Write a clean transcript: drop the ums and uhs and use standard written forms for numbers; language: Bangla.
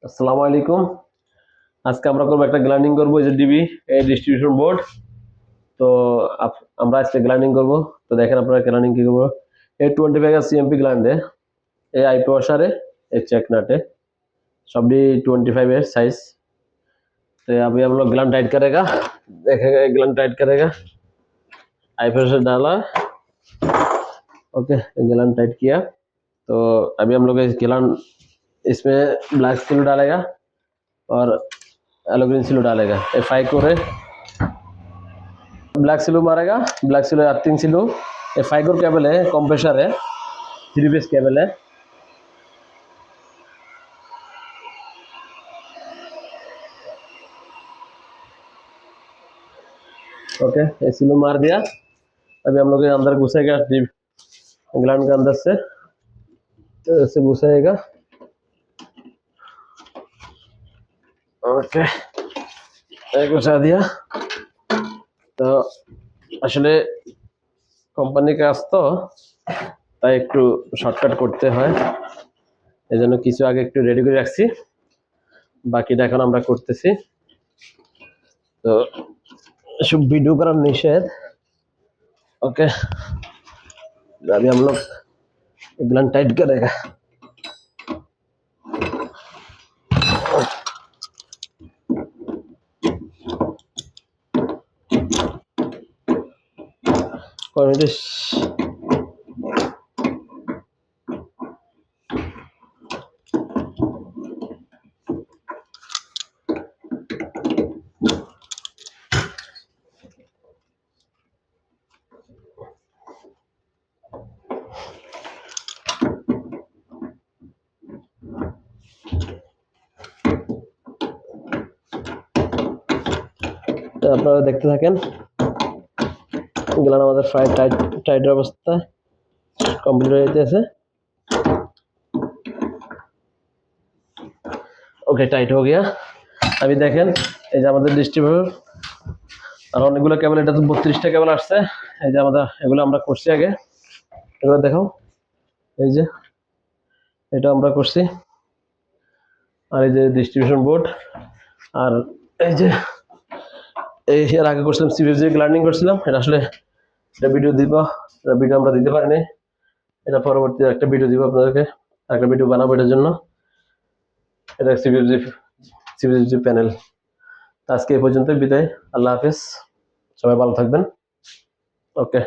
আসসালামু আলাইকুম। আজকে আমরা করবো একটা গ্রাইন্ডিং করবো, এই যে ডিবি এই ডিস্ট্রিবিউশন বোর্ড। তো আমরা আজকে গ্রাইন্ডিং করবো। তো দেখেন আপনারা গ্রাইন্ডিং কি করবো। এই 25 का सीएमपी ग्लैंड है, ये आई पे वॉशर है, ये चेक नट है, सब भी 25 है साइज। तो अभी हम लोग ग्लैंड टाइट करेगा, देखेगा ग्लैंड टाइट करेगा, आई पे वॉशर डाला, ओके ग्लैंड टाइट किया। तो अभी हम लोग इस ग्लैंड इसमें ब्लैक सिलो डालेगा और येलो ग्रीन सिलो डालेगा। ये 5 कोर है, ब्लैक सिलो मारेगा, ब्लैक सिलो अर्थिंग सिलो। ये 5 कोर केबल है, कंप्रेसर है, 3 पीस केबल है। ओके ये सिलो मार दिया। अभी हम लोग अंदर घुसेगा ग्लैंड के अंदर से, तो ऐसे घुसाएगा। ओके घुसा दिया। তো আসলে কোম্পানির কাজ তো, তাই একটু শর্টকাট করতে হয়, এজন্য কিছু আগে একটু রেডি করে রাখছি, বাকিটা এখন আমরা করতেছি। তো সব वीडियो करा निषेध। ओके अभी हम लोग ग्लैंड टाइट करेगा। क्वालिटी আপনারা দেখতে থাকেন। গ্লैंड আমাদের ফ্রাই টাইট টাইট অবস্থা কমপ্লিট হয়ে যেতেছে। ओके टाइट हो गया। अभी देखें এই যে আমাদের ডিস্ট্রিবিউটর আর অনেকগুলো কেবল, এটা তো 32টা কেবল আসছে। এই যে আমাদের এগুলো আমরা করছি আগে, এগুলো দেখো, এই যে এটা আমরা করছি। আর এই যে ডিস্ট্রিবিউশন বোর্ড, আর এই যে এই এর আগে করছিলাম সিভিজি গ্লাইন্ডিং করছিলাম। এটা আসলে এটা ভিডিও দিব, এটা ভিডিও আমরা দিতে পারিনি, এটা পরবর্তী একটা ভিডিও দিব আপনাদেরকে, একটা ভিডিও বানাবো এটার জন্য। এটা সিভিজি প্যানেল। আজকে এই পর্যন্ত বিদায়, আল্লাহ হাফেজ, সবাই ভালো থাকবেন। ওকে।